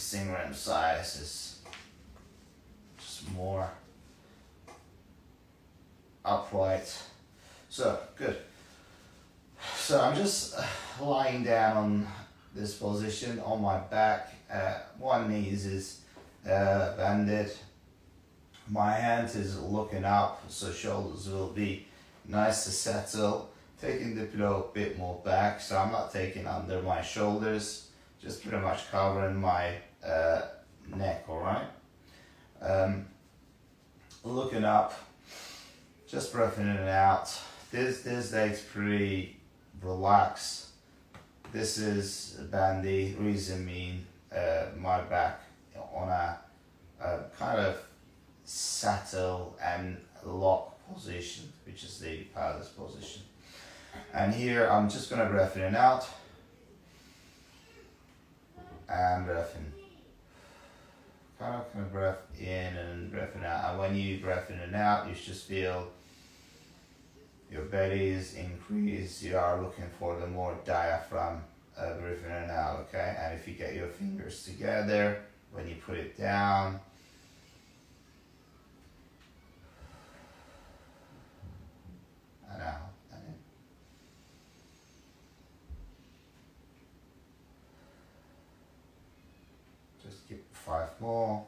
single rim size is just more upright. So good. So I'm just lying down on this position on my back. One knee is bended. My hand is looking up, so shoulders will be nice to settle. Taking the pillow a bit more back, so I'm not taking under my shoulders, just pretty much covering my neck, alright? Looking up, just breathing in and out. This leg's pretty relaxed. This is bandy, reason mean my back on a kind of settle and lock position, which is the pilot's position. And here I'm just gonna breath in and out, and breath in. Kind of breath in and breath in out. And when you breath in and out, you just feel your belly is increased. You are looking for the more diaphragm breathing in and out, okay? And if you get your fingers together, when you put it down, and out, and in. Just keep 5 more.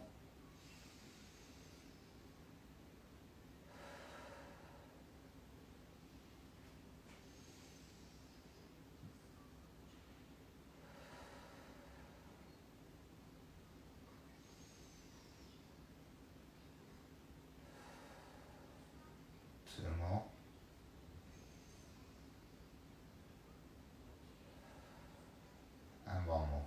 And one more.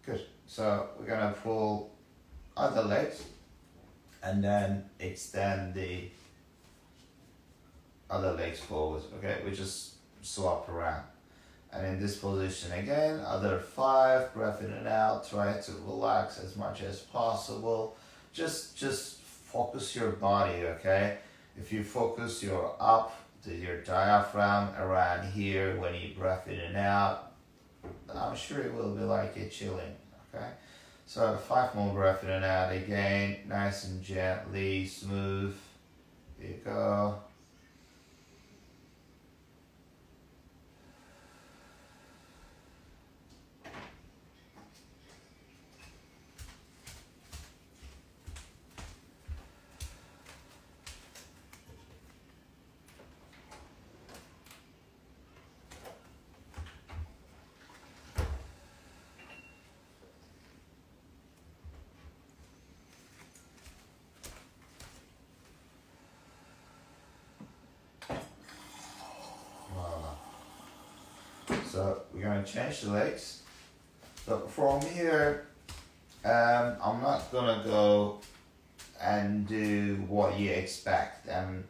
Good. So we're gonna pull other legs and then extend the other legs forward. Okay, we just swap around. And in this position again, other 5, breath in and out, try to relax as much as possible. Just focus your body, okay? If you focus your your diaphragm around here when you breath in and out, I'm sure it will be like it chilling, okay? So 5 more breath in and out again, nice and gently, smooth. Here you go. So we're going to change the legs. So from here, I'm not going to go and do what you expect. And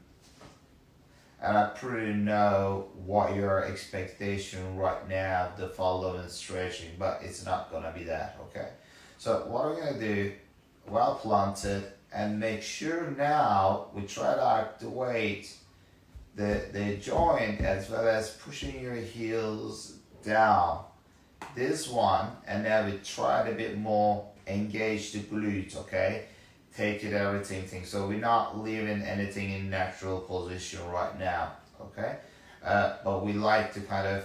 I pretty know what your expectation right now, the following stretching, but it's not going to be that, okay? So what we're going to do, well planted, and make sure now we try to activate the joint as well as pushing your heels down. This one, and now we try a bit more, engage the glutes, okay? Take it everything. So we're not leaving anything in natural position right now, okay? But we like to kind of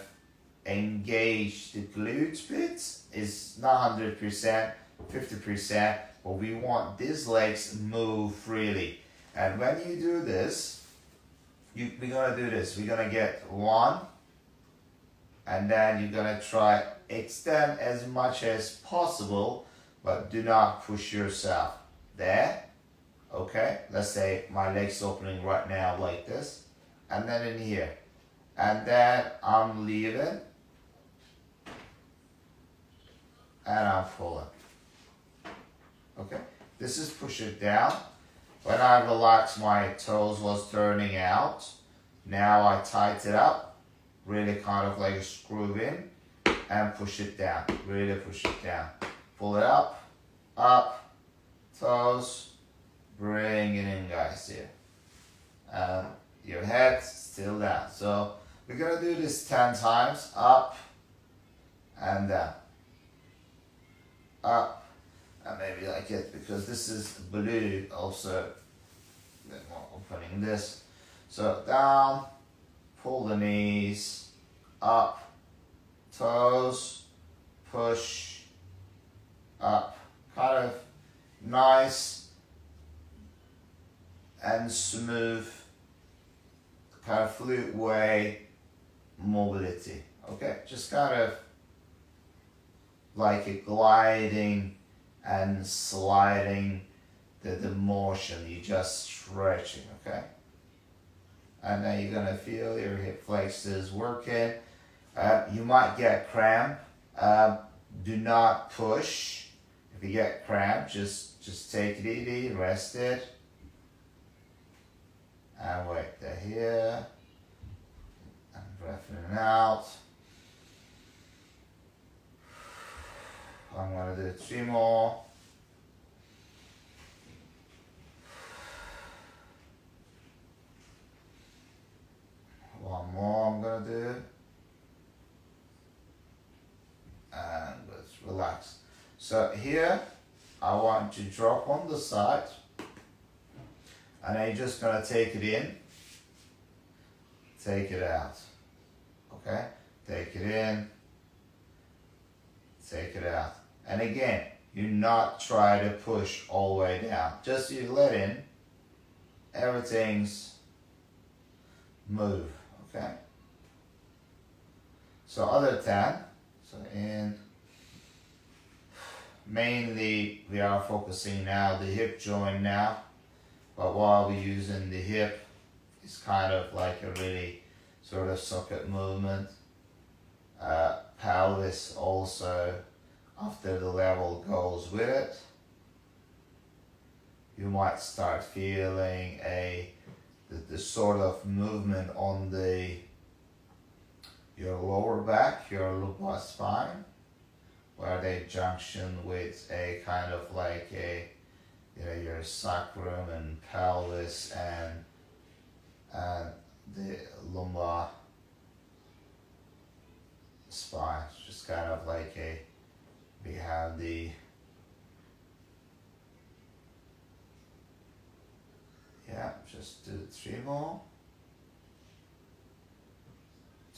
engage the glutes bits. It's not 100%, 50%, but we want these legs move freely. And when you do this, we're gonna do this. We're gonna get 1, and then you're gonna try extend as much as possible, but do not push yourself. There, okay? Let's say my leg's opening right now like this, and then in here, and then I'm leaving, and I'm pulling. Okay, this is push it down. When I relax, my toes was turning out. Now I tighten it up, really kind of like a screw in, and push it down, really push it down. Pull it up, toes, bring it in guys here. Your head still down. So we're gonna do this 10 times, up, and down, up, and maybe like it, because this is blue also, then we're opening this. So down, pull the knees, up, toes, push, up, kind of nice and smooth, kind of fluid way mobility. Okay, just kind of like a gliding and sliding the motion, you just stretching, okay? And then you're gonna feel your hip flexors working. You might get cramp. Do not push. If you get cramp, just take it easy, rest it. And wait there here. And breath in and out. I'm gonna do 3 more. One more I'm gonna do. And let's relax. So here, I want to drop on the side. And then you're just gonna take it in, take it out. Okay? Take it in, take it out. And again, you not try to push all the way down. Just you let in, everything's move. Okay? So other 10, so in, mainly we are focusing now the hip joint now, but while we're using the hip, it's kind of like a really sort of socket movement. Pelvis also, after the level goes with it, you might start feeling the sort of movement on your lower back, your lumbar spine, where they junction with a kind of like your sacrum and pelvis and the lumbar spine. It's just kind of like we have just do 3 more,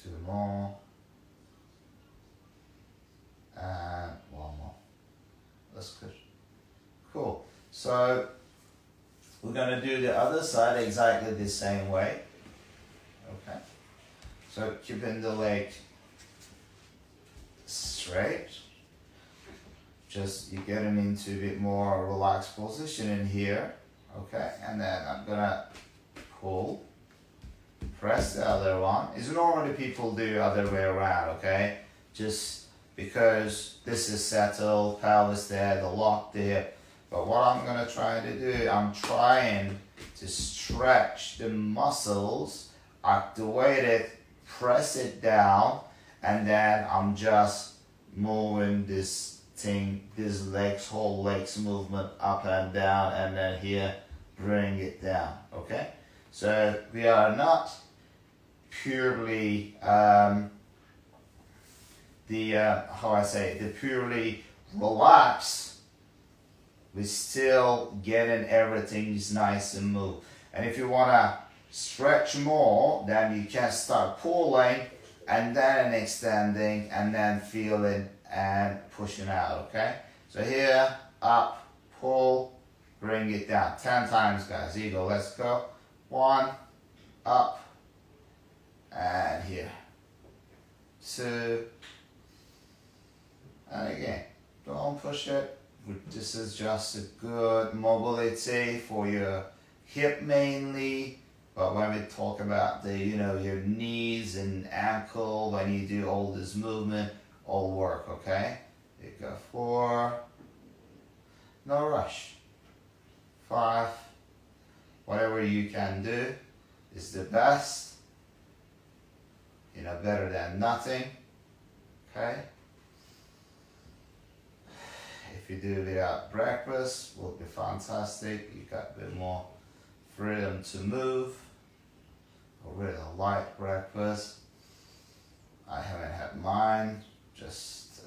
2 more, and 1 more. That's good. Cool. So we're going to do the other side exactly the same way. Okay. So keeping the leg straight. Just you getting into a bit more relaxed position in here. Okay, and then I'm gonna pull, press the other one. It's normally people do other way around, okay? Just because this is settled, pelvis there, the lock there. But what I'm gonna try to do, I'm trying to stretch the muscles, activate it, press it down, and then I'm just moving this thing, this whole legs movement up and down, and then here, bring it down, okay? So we are not purely, purely relaxed. We're still getting everything nice and move. And if you wanna stretch more, then you can start pulling, and then extending, and then feeling and pushing out, okay? So here, up, pull, bring it down. 10 times, guys. Here you go. Let's go. 1, up, and here. 2, and again. Don't push it. This is just a good mobility for your hip mainly. But when we talk about your knees and ankle, when you do all this movement, all work, okay? You go 4, no rush. 5, whatever you can do is the best. Better than nothing, okay? If you do without breakfast, will be fantastic. You got a bit more freedom to move. A really light breakfast. I haven't had mine, just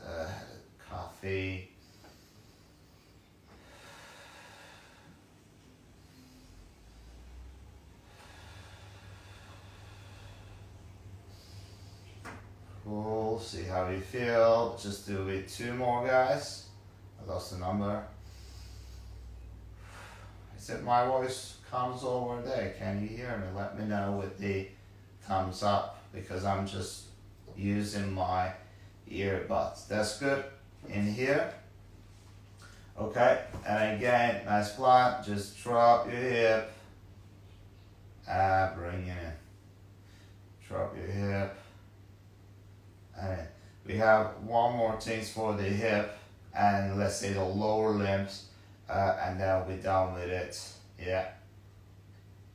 coffee. Cool, see how you feel. Just do it 2 more, guys. I lost the number. Is it my voice comes over there? Can you hear me? Let me know with the thumbs up, because I'm just using my earbuds. That's good. In here. Okay, and again, nice flat. Just drop your hip. Bring it in. Drop your hip. And we have one more thing for the hip, and let's say the lower limbs, and then we'll be done with it. Yeah.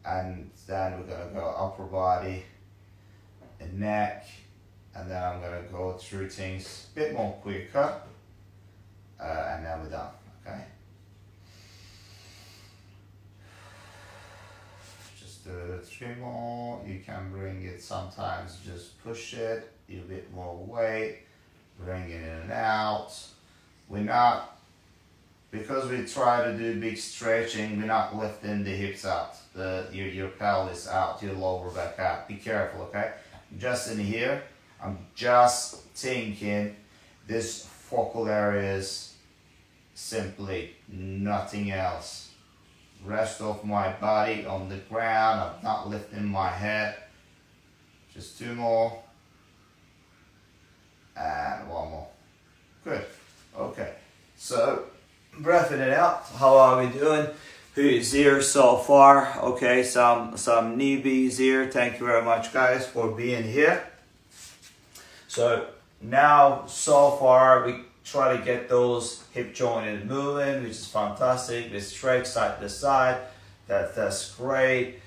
And then we're gonna go upper body and neck, and then I'm gonna go through things a bit more quicker, and then we're done. Okay. Just do 3 more. You can bring it sometimes, just push it a bit more weight, bring it in and out. We're not, because we try to do big stretching, we're not lifting the hips out, your pelvis out, your lower back out. Be careful, okay? Just in here, I'm just thinking this focal areas, simply nothing else. Rest of my body on the ground, I'm not lifting my head. Just 2 more. And 1 more. Good. Okay. So, breathing it out. How are we doing? Who's here so far? Okay, some newbies here. Thank you very much, guys, for being here. So, now, so far, we try to get those hip jointed moving, which is fantastic. We stretch side to side. That's great.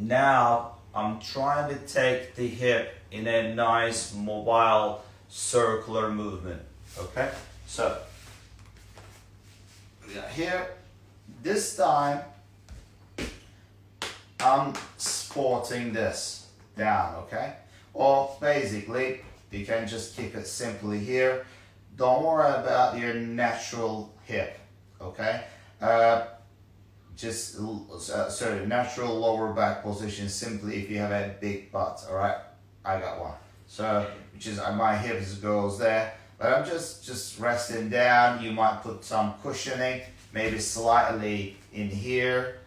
Now, I'm trying to take the hip in a nice mobile circular movement. Okay, so we got here. This time I'm supporting this down, okay? Or basically you can just keep it simply here. Don't worry about your natural hip, okay? Natural lower back position, simply if you have a big butt. All right, I got one. So, which is my hips goes there, but I'm just resting down. You might put some cushioning, maybe slightly in here,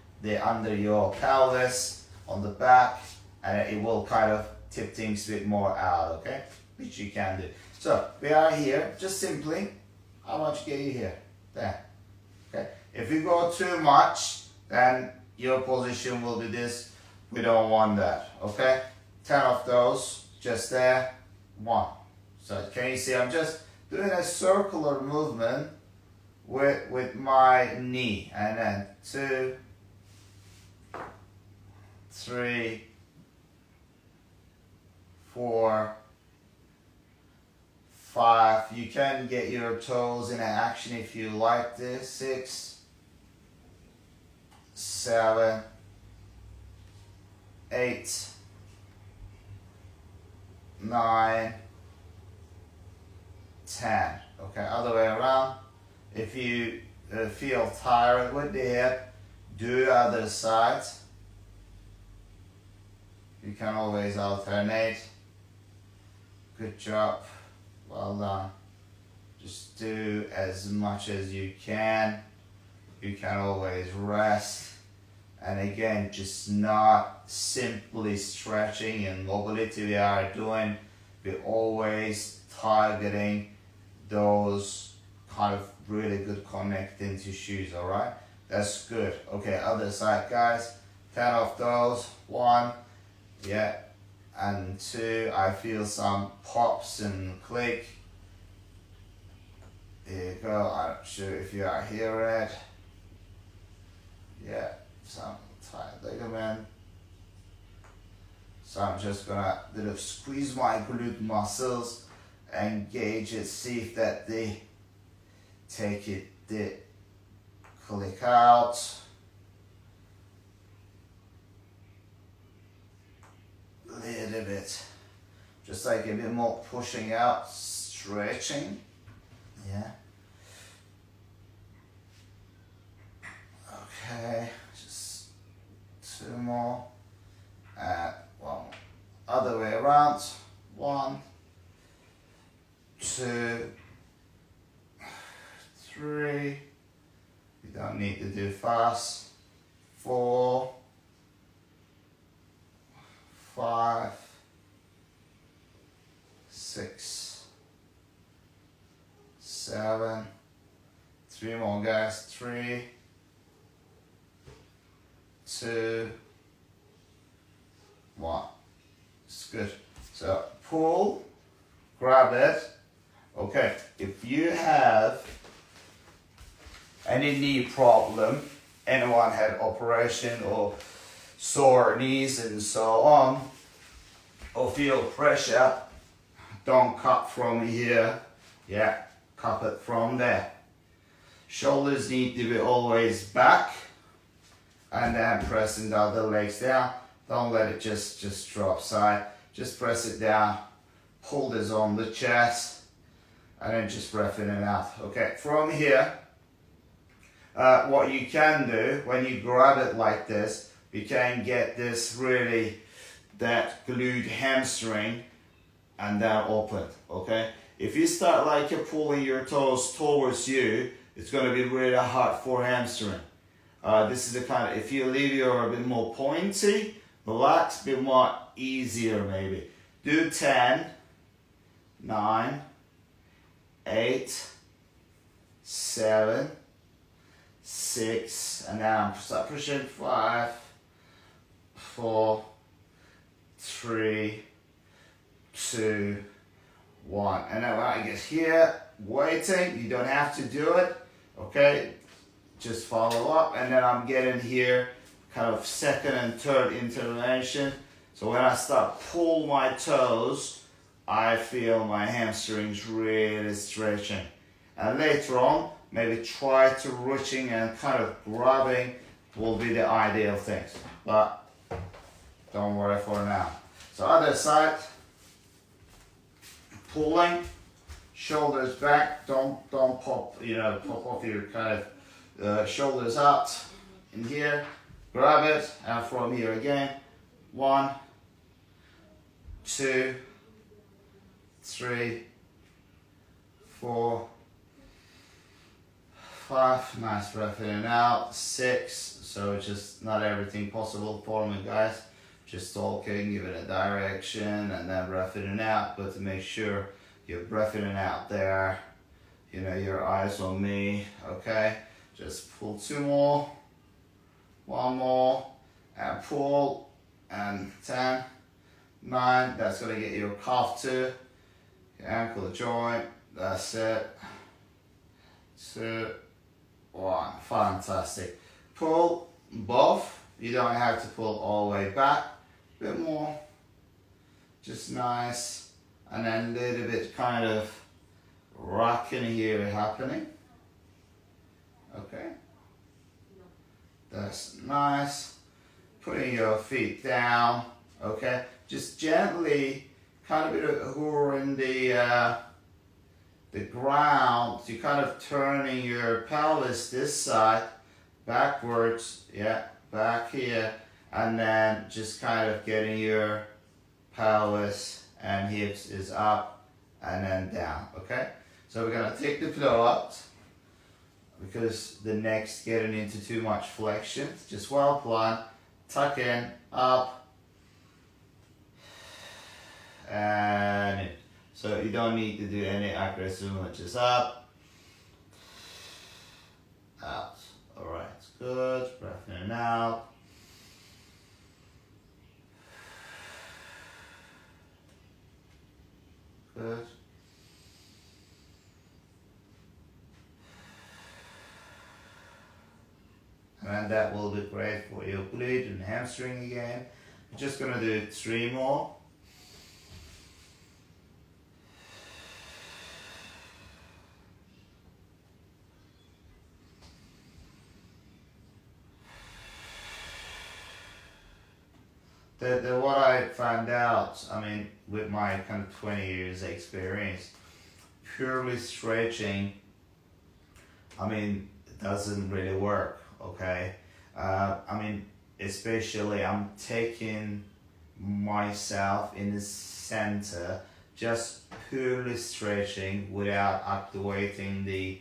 under your pelvis, on the back, and it will kind of tip things a bit more out, okay? Which you can do. So, we are here, just simply, how much get you here? There, okay? If you go too much, then your position will be this. We don't want that, okay? 10 of those, just there, 1. So can you see I'm just doing a circular movement with my knee, and then 2, 3, 4, 5. You can get your toes in action if you like this. 6, 7, 8, 9, 10. Okay, other way around. If you feel tired with the hip, do the other side. You can always alternate. Good job. Well done. Just do as much as you can. You can always rest. And again, just not simply stretching and mobility we are doing. We're always targeting those kind of really good connecting tissues, all right? That's good. Okay, other side, guys. 10 of those. 1, yeah, and 2. I feel some pops and click. There you go. I'm not sure if you are hearing it. Yeah, some tight ligament. So I'm just gonna squeeze my glute muscles, engage it, see if that they take it, they click out. Little bit, just like a bit more pushing out, stretching. Yeah. Okay, just two more. And one other way around. 1, 2, 3. You don't need to do fast. 4, 5, 6, 7. 3 more, guys. 3, 2, 1. It's good. So pull, grab it. Okay, if you have any knee problem, anyone had operation or sore knees and so on, or feel pressure, don't cut from here. Yeah, cut it from there. Shoulders need to be always back, and then pressing the other legs down. Don't let it just drop side. Just press it down, pull this on the chest, and then just roughing it out. Okay, from here, what you can do when you grab it like this, you can get this really, that glued hamstring and then open, okay? If you start like you're pulling your toes towards you, it's going to be really hard for hamstring. This is the kind of, if you leave your a bit more pointy, relax, a bit more easier maybe. Do 10, 9, 8, 7, 6, and now start pushing. 5, 4, 3, 2, 1. And then when I get here, waiting, you don't have to do it, okay? Just follow up, and then I'm getting here, kind of second and third intervention. So when I start pull my toes, I feel my hamstrings really stretching. And later on, maybe try to reaching and kind of grabbing will be the ideal things. But don't worry for now. So other side, pulling, shoulders back. Don't pop, pop off your kind of shoulders out in here. Grab it, and from here again. 1, 2, 3, 4, 5. Nice breath in and out. 6. So just not everything possible for me, guys. Just talking, give it a direction, and then breath in and out. But to make sure you're breath in and out there, your eyes on me. Okay, just pull 2 more. 1 more, and pull, and 10, 9, that's going to get your calf to your ankle joint. That's it. 2, 1. Fantastic. Pull both. You don't have to pull all the way back. A bit more. Just nice. And then a little bit kind of rocking here happening. Okay. That's nice. Putting your feet down. Okay. Just gently kind of hovering the ground. You're kind of turning your pelvis this side backwards. Yeah, back here. And then just kind of getting your pelvis and hips is up and then down. Okay. So we're going to take the pillow out, because the neck's getting into too much flexion. Just well planned. Tuck in, up, and in. So you don't need to do any aggressive movement. Just up, out. Alright, good. Breath in and out. Good. And that will be great for your glute and hamstring again. We're just going to do 3 more. What I found out, with my kind of 20 years experience, purely stretching, I mean, it doesn't really work, okay? I mean, especially I'm taking myself in the center, just purely stretching without activating the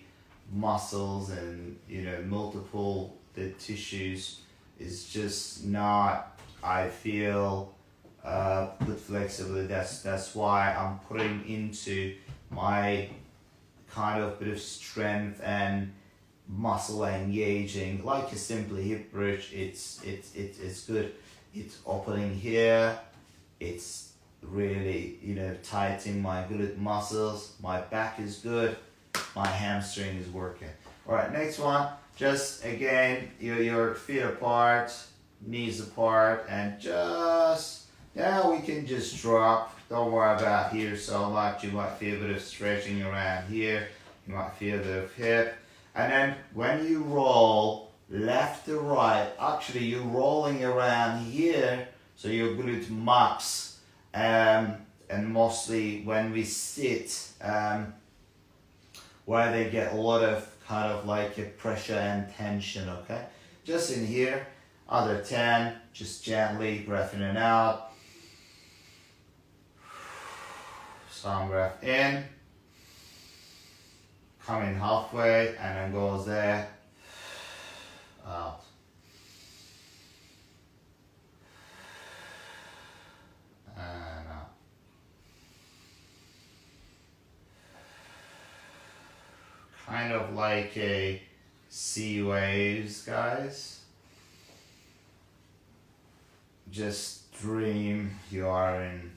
muscles and, you know, multiple the tissues is just not, I feel, good flexibility. That's why I'm putting into my kind of bit of strength and muscle engaging, like a simple hip bridge. It's good. It's opening here. It's really, you know, tightening my glute muscles. My back is good. My hamstring is working. All right, next one. Just again, your feet apart, knees apart, and just now we can just drop. Don't worry about here so much. You might feel a bit of stretching around here. You might feel a bit of hip. And then when you roll left to right, actually you're rolling around here, so your glute max. And mostly when we sit, where they get a lot of kind of like a pressure and tension, okay? Just in here, other 10, just gently breath in and out. Some breath in, coming halfway, and then goes there, out. And out. Kind of like a sea waves, guys. Just dream you are in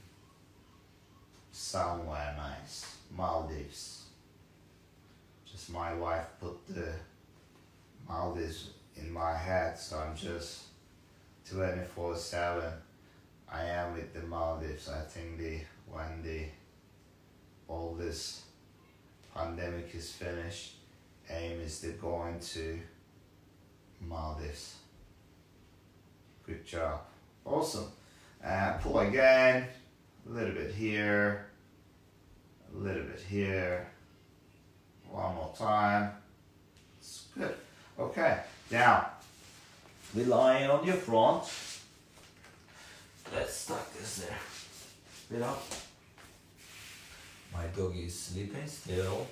somewhere nice, Maldives. Just my wife put the Maldives in my head, so I'm just 24/7. I am with the Maldives. I think when all this pandemic is finished, aim is to go into Maldives. Good job. Awesome. Pull again. A little bit here. A little bit here. One more time. It's good. Okay. Now, we're lying on your front. Let's tuck this there. Bit up. My doggy is sleeping still.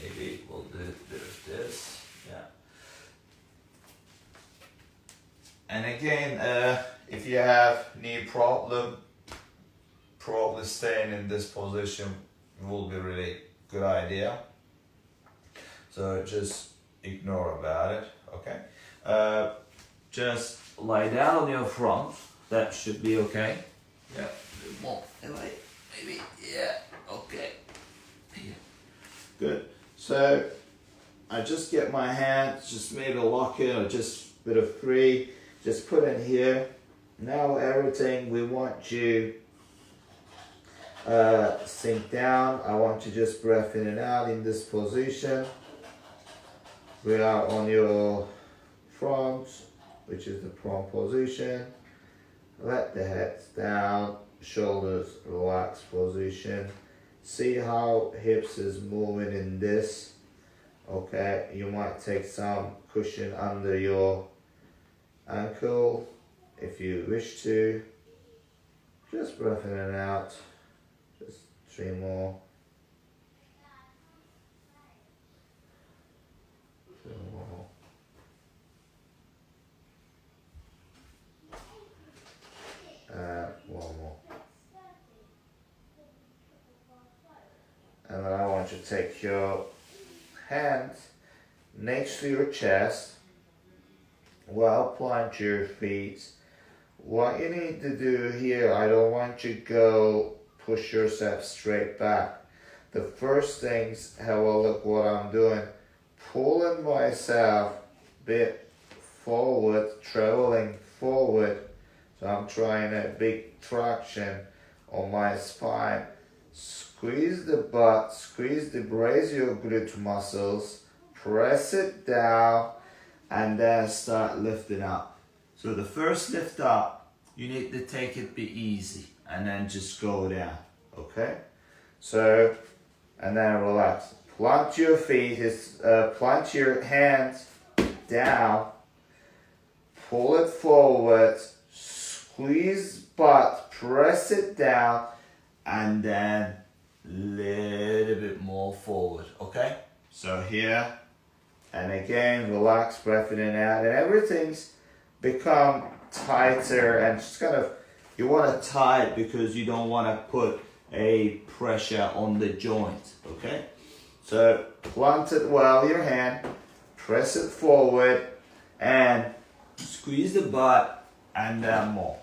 Maybe we'll do a bit of this. Yeah. And again, if you have knee problem, probably staying in this position will be really good idea. So just ignore about it, okay? Just lie down on your front. That should be okay. Yeah, a bit more. Maybe, yeah, okay. Yeah. Good. So I just get my hands, just maybe lock it or just a bit of free. Just put in here. Now everything we want you sink down. I want you just breath in and out in this position. We are on your front, which is the prone position. Let the head down, shoulders relaxed position. See how hips is moving in this. Okay, you might take some cushion under your ankle if you wish to. Just breath in and out. Just 3 more. 2 more. One more. And then I want you to take your hands next to your chest. Well, plant your feet. What you need to do here, I don't want you to go push yourself straight back. The first things, have a look what I'm doing. Pulling myself a bit forward, traveling forward. So I'm trying a big traction on my spine. Squeeze the butt, brace your glute muscles, press it down, and then start lifting up. So the first lift up, you need to take it be easy, and then just go down, okay? So and then relax. Plant your feet, plant your hands down, pull it forward, squeeze butt, press it down, and then little bit more forward, okay? So here, and again, relax, breath in and out, and everything's become tighter, and just kind of, you want to tie it because you don't want to put a pressure on the joint, okay? So plant it well, your hand, press it forward, and squeeze the butt, and then more.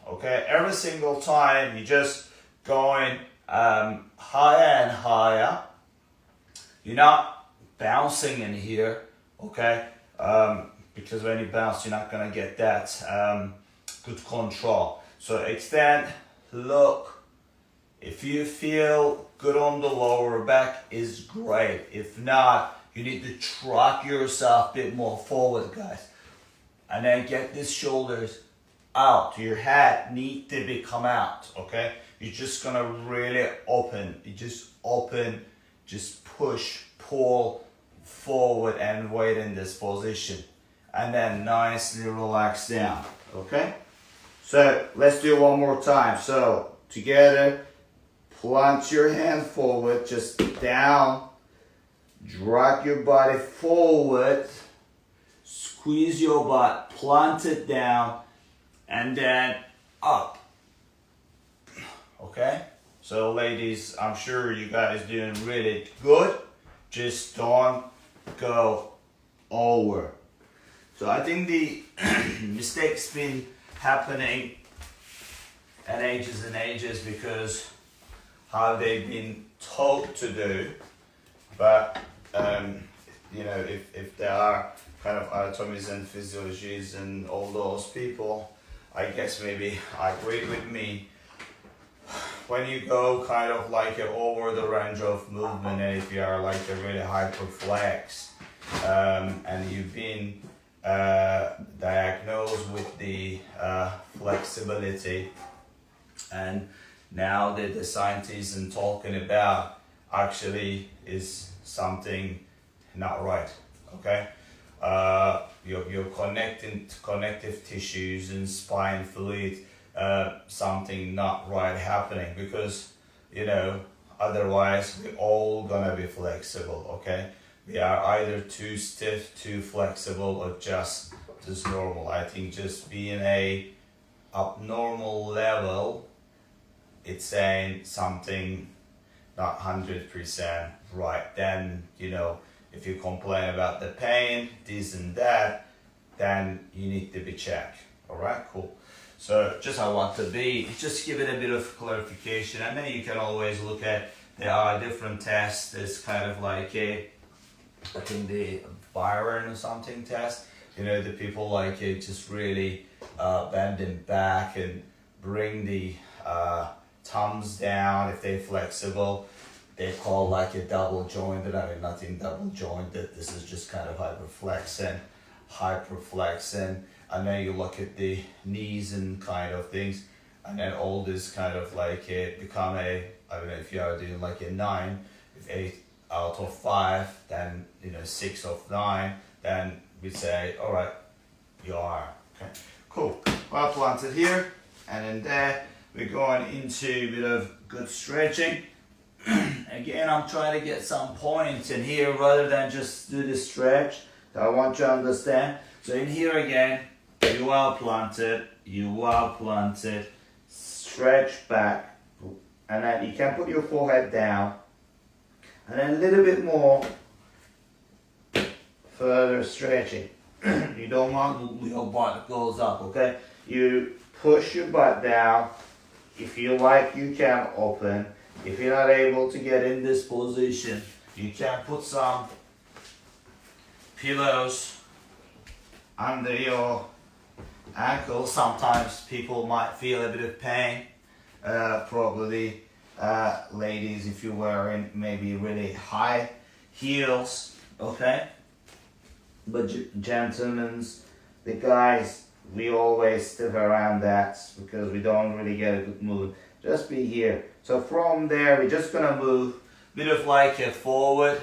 Okay, every single time you just going higher and higher. You're not bouncing in here, okay? Because when you bounce, you're not gonna get that good control. So extend, look. If you feel good on the lower back, is great. If not, you need to track yourself a bit more forward, guys. And then get these shoulders out. Your head need to be come out, okay? You're just gonna really open. You just open, just push, pull forward and wait in this position. And then nicely relax down, okay? So let's do it one more time. So together, plant your hand forward, just down, drag your body forward, squeeze your butt, plant it down, and then up. Okay? So ladies, I'm sure you guys doing really good. Just don't go over. So I think the mistakes been happening at ages and ages because how they've been told to do. But you know, if there are kind of anatomies and physiologies and all those people, I guess maybe agree with me. When you go kind of like over the range of movement, and if you are like a really hyperflex, and you've been diagnosed with the flexibility, and now that the scientists are talking about actually is something not right, okay? Your connective tissues and spine fluid, something not right happening, because you know otherwise we're all gonna be flexible, okay? We are either too stiff, too flexible, or just normal. I think just being a abnormal level, it's saying something not 100% right. Then you know, if you complain about the pain, this and that, then you need to be checked. All right, cool. So just I want to just give it a bit of clarification, and then you can always look at, there are different tests. There's kind of like I think the Byron or something test. You know, the people like it just really bending back and bring the thumbs down if they're flexible. They call like a double jointed. I mean, nothing double jointed. This is just kind of hyperflexing. And then you look at the knees and kind of things, and then all this kind of like become I don't know if you are doing like a 9, if 8 out of 5, then you know 6 of 9, then we say, all right, you are okay, cool. Well planted here, and then there we're going into a bit of good stretching. Again, I'm trying to get some points in here rather than just do the stretch. So I want you to understand. So in here again, you are planted, stretch back, and then you can put your forehead down, and then a little bit more further stretching. You don't want your butt goes up, okay? You push your butt down. If you like, you can open. If you're not able to get in this position, you can put some pillows under your ankles. Sometimes people might feel a bit of pain. Probably ladies, if you're wearing maybe really high heels, okay? But gentlemen, the guys, we always stick around that because we don't really get a good move. Just be here. So from there, we're just gonna move bit of like a forward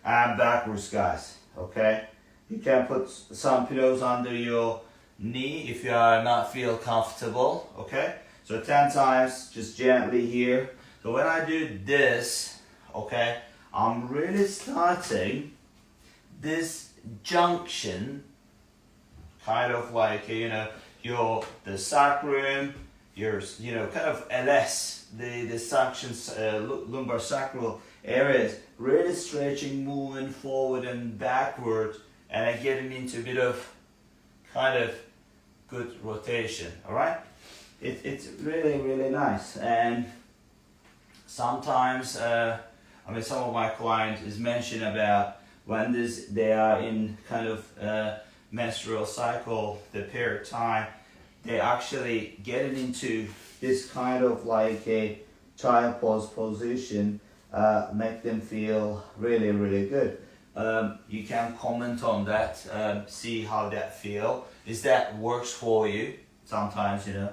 and backwards, guys. Okay, you can put some pillows under your knee if you are not feel comfortable. Okay, so 10 times, just gently here. So when I do this, okay, I'm really starting this junction, kind of like, you know, the sacrum, your, you know, kind of LS, the sections, lumbar sacral areas, really stretching, moving forward and backward, and getting into a bit of kind of good rotation. All right, it's really, really nice. And sometimes, I mean, some of my clients is mention about when they are in kind of menstrual cycle, the period time, they actually getting into this kind of like a child pose position, make them feel really, really good. You can comment on that, see how that feel. Is that works for you? Sometimes, you know,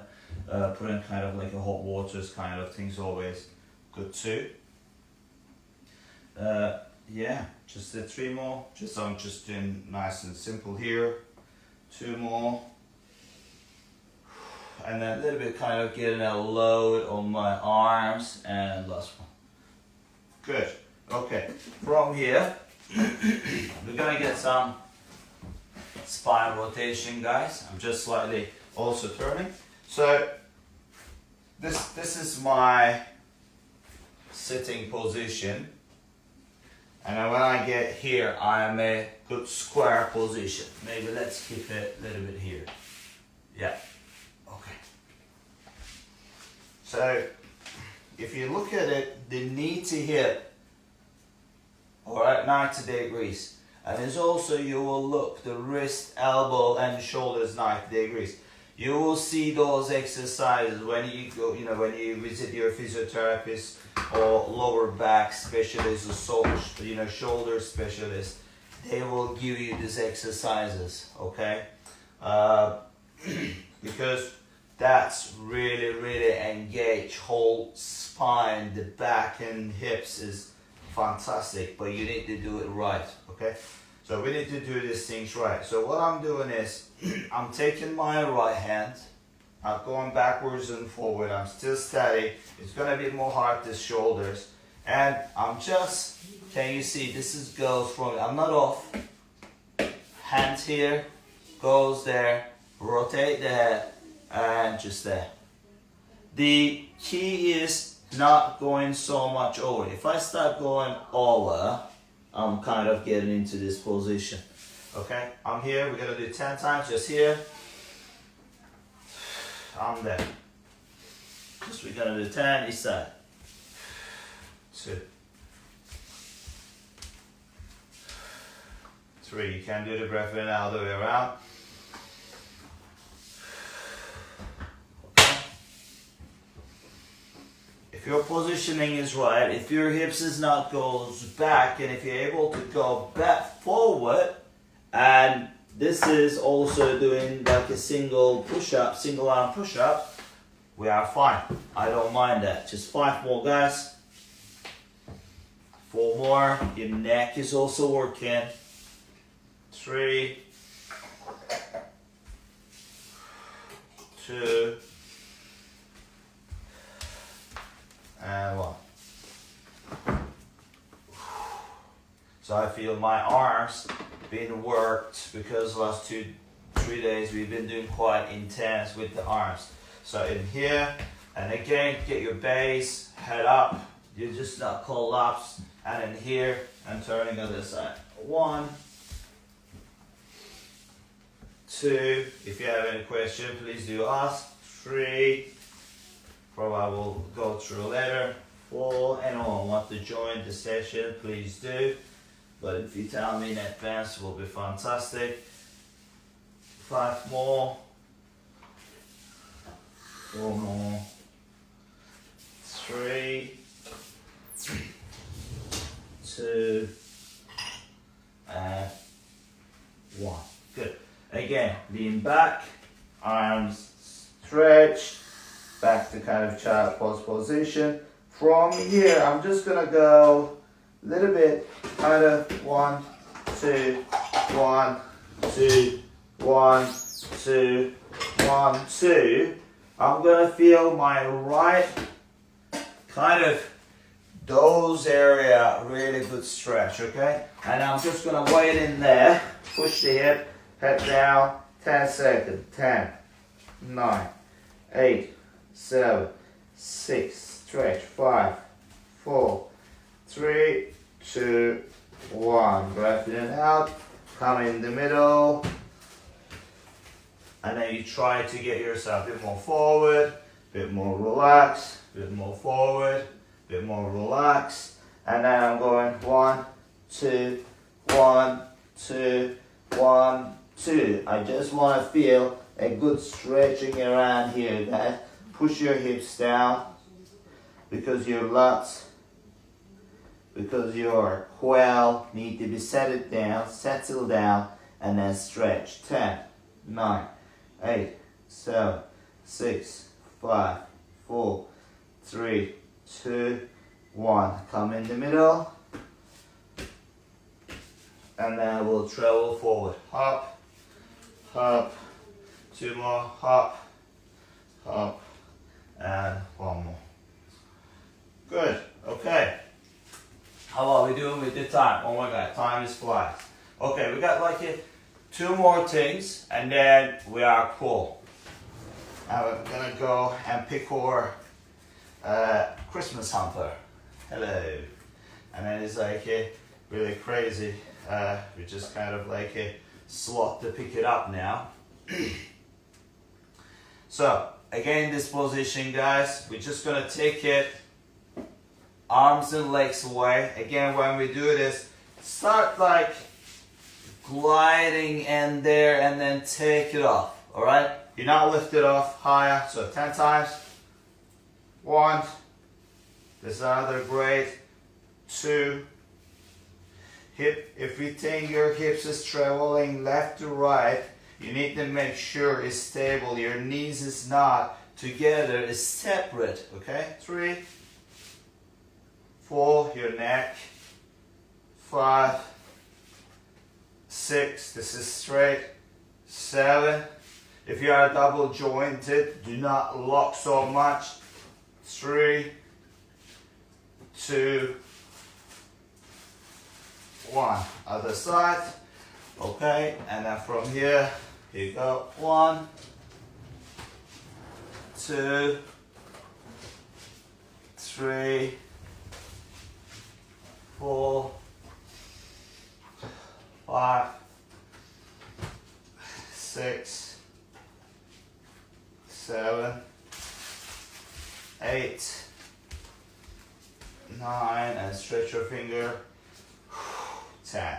putting kind of like a hot waters kind of things always good too. Yeah, just the 3 more. I'm just doing nice and simple here. 2 more. And then a little bit kind of getting a load on my arms, and last one. Good. Okay, from here, we're gonna get some spine rotation, guys. I'm just slightly also turning. So this is my sitting position. And then when I get here, I am a good square position. Maybe let's keep it a little bit here. Yeah, okay. So, if you look at it, the knee to hip, all right, 90 degrees. And there's also, you will look, the wrist, elbow, and shoulders 90 degrees. You will see those exercises when you go, you know, when you visit your physiotherapist or lower back specialist or so, you know, shoulder specialist. They will give you these exercises, okay? Because that's really, really engage whole spine, the back and hips is fantastic, but you need to do it right, okay? So we need to do these things right. So what I'm doing is, I'm taking my right hand, I'm going backwards and forward, I'm still steady. It's gonna be more hard to shoulders. And I'm just, can you see, this is goes from, I'm not off, hand here, goes there, rotate the head, and just there. The key is not going so much over. If I start going over, I'm kind of getting into this position. Okay, I'm here, we're gonna do 10 times, just here. I'm there. Just we're gonna do 10 each side. 2. 3, you can do the breath in all the way around. Okay. If your positioning is right, if your hips is not goes back, and if you're able to go back forward, and this is also doing like a single push-up, single arm push-up, we are fine. I don't mind that. Just 5 more, guys. 4 more. Your neck is also working. 3, 2, and 1. So I feel my arms being worked because the last 2-3 days we've been doing quite intense with the arms. So in here, and again, get your base, head up, you just not collapse, and in here, and turning on this side. 1, 2, if you have any question, please do ask. 3, probably I will go through later. 4, anyone want to join the session, please do. But if you tell me in advance, it will be fantastic. 5 more. 4 more. 3, 2, and 1. Good. Again, lean back, arms stretched, back to kind of child pose position. From here, I'm just gonna go a little bit kind of 1, 2, 1, 2, 1, 2, 1, 2. I'm gonna feel my right kind of those area really good stretch, okay? And I'm just gonna wait in there, push the hip, head down, 10 seconds, 10, 9, 8, 7, 6, stretch, 5, 4, 3, 2, 1. Breath in and out, come in the middle, and then you try to get yourself a bit more forward, a bit more relaxed, a bit more forward, a bit more relaxed, and then I'm going 1, 2, 1, 2, 1, 2. I just want to feel a good stretching around here, guys. Push your hips down because your lats, because your quail need to be settled down, settle down, and then stretch. 10, 9, 8, 7, 6, 5, 4, 3, 2, 1. Come in the middle, and then we'll travel forward. Hop, hop, 2 more, hop, hop, and 1 more. Good, okay. How are we doing with the time? Oh my god, time is flying. Okay, we got like 2 more things, and then we are cool. Now we're gonna go and pick our Christmas hamper. Hello. And then it's like really crazy. We just kind of like a slot to pick it up now. So again, this position, guys, we're just gonna take it arms and legs away. Again, when we do this, start like gliding in there and then take it off. All right, you're not lift it off higher. So 10 times. 1, this other great. 2, hip. If you think your hips is traveling left to right, you need to make sure it's stable. Your knees is not together, it's separate. Okay, 3, 4, your neck. 5, 6, this is straight. 7, if you are double jointed, do not lock so much. 3, 2, 1. Other side. Okay, and then from here you go. 1, 2, 3, 4, 5, 6, 7, 8, 9, and stretch your finger. 10.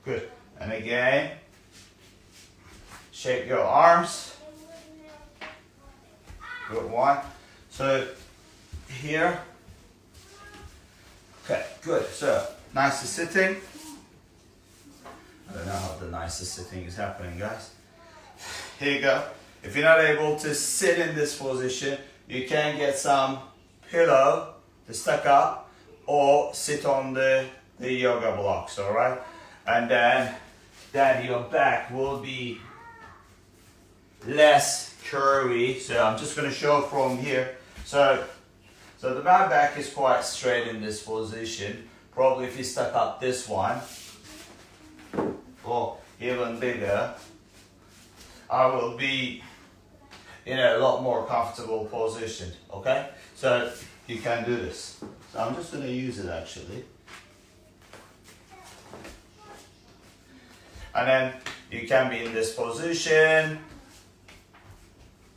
Good. And again, shake your arms. Good. 1. So here. Okay, good. So nice sitting. I don't know how the nicest sitting is happening, guys. Here you go. If you're not able to sit in this position, you can get some pillow to stack up or sit on the yoga blocks, all right? And then your back will be less curvy. So I'm just going to show from here. So my back is quite straight in this position. Probably if you stack up this one, or even bigger, I will be in a lot more comfortable position, okay? So you can do this. So I'm just going to use it actually. And then you can be in this position.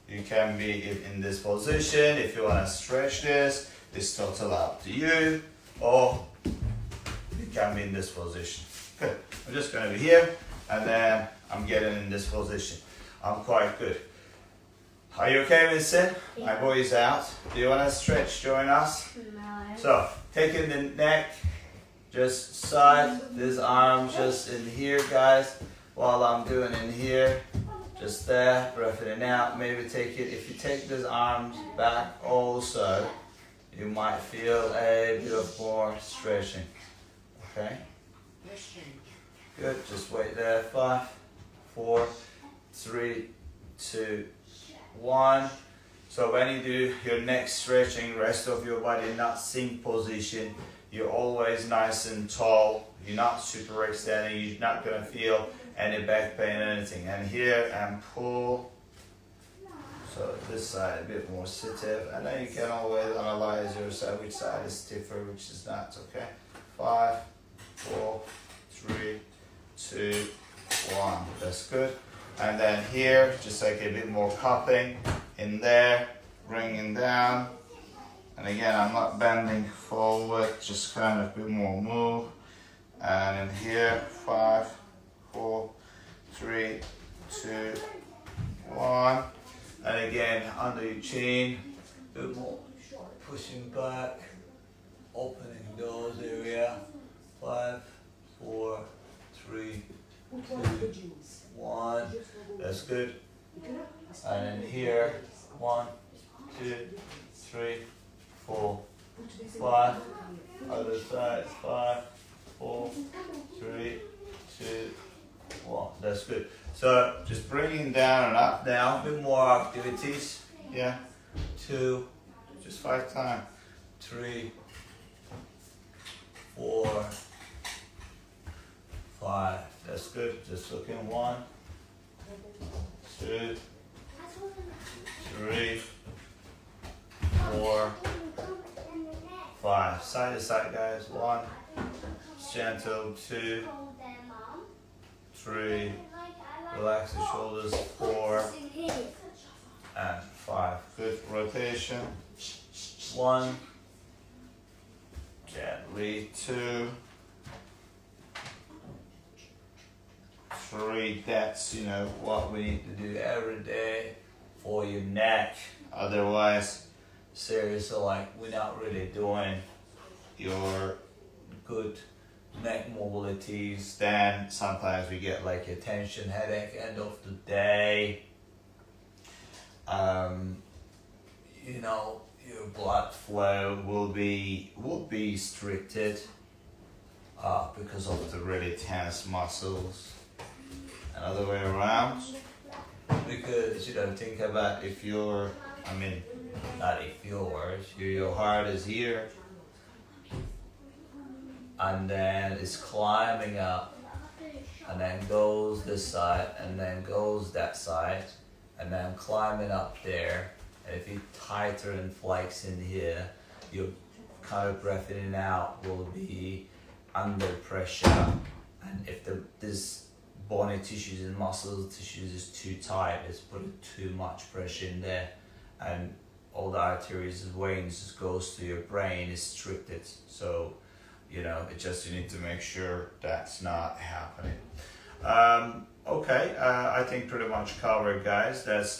You can be in this position. If you want to stretch this, it's totally up to you. Or you can be in this position. Good. I'm just going to be here, and then I'm getting in this position. I'm quite good. Are you okay with it? Yeah. My boy's out. Do you want to stretch? Join us? No. So, taking the neck, just side, this arm just in here, guys. While I'm doing in here, just there, breath in and out. Maybe take it, if you take this arms back also, you might feel a bit of more stretching. Okay? Good, just wait there. 5, 4, 3, 2, 1. So when you do your neck stretching, rest of your body not sink position, you're always nice and tall. You're not super extending. You're not gonna feel any back pain or anything. And here, and pull. So this side a bit more stiff, and then you can always analyze your side, which side is stiffer, which is not. Okay. 5, 4, 3, 2, 1. That's good. And then here, just like a bit more cupping in there, bringing down. And again, I'm not bending forward, just kind of a bit more move. And in here, 5, 4, 3, 2, 1. And again, under your chin, a bit more pushing back, opening those area. 5, 4, 3, 2, 1. That's good. And in here, 1, 2, 3, 4, 5. Other side, 5, 4, 3, 2, 1. That's good. So just bringing down and up now. A bit more activities. Yeah. 2, just 5 times. 3, 4, 5. That's good. Just looking. 1, 2, 3, 4, 5. Side to side, guys. 1, gentle. 2, 3. Relax the shoulders. 4 and 5. Good rotation. 1. Gently. 2, 3. That's what we need to do every day for your neck. Otherwise, seriously, like we're not really doing your good neck mobilities. Then sometimes we get like a tension headache end of the day. Your blood flow will be restricted because of the really tense muscles. Another way around, because think about if your heart is here and then it's climbing up and then goes this side and then goes that side and then climbing up there, and if you tighter and flex in here, your kind of breath in and out will be under pressure, and if this bony tissues and muscle tissues is too tight, it's putting too much pressure in there, and all the arteries and veins just goes to your brain is restricted. So you need to make sure that's not happening. Okay, I think pretty much covered, guys. That's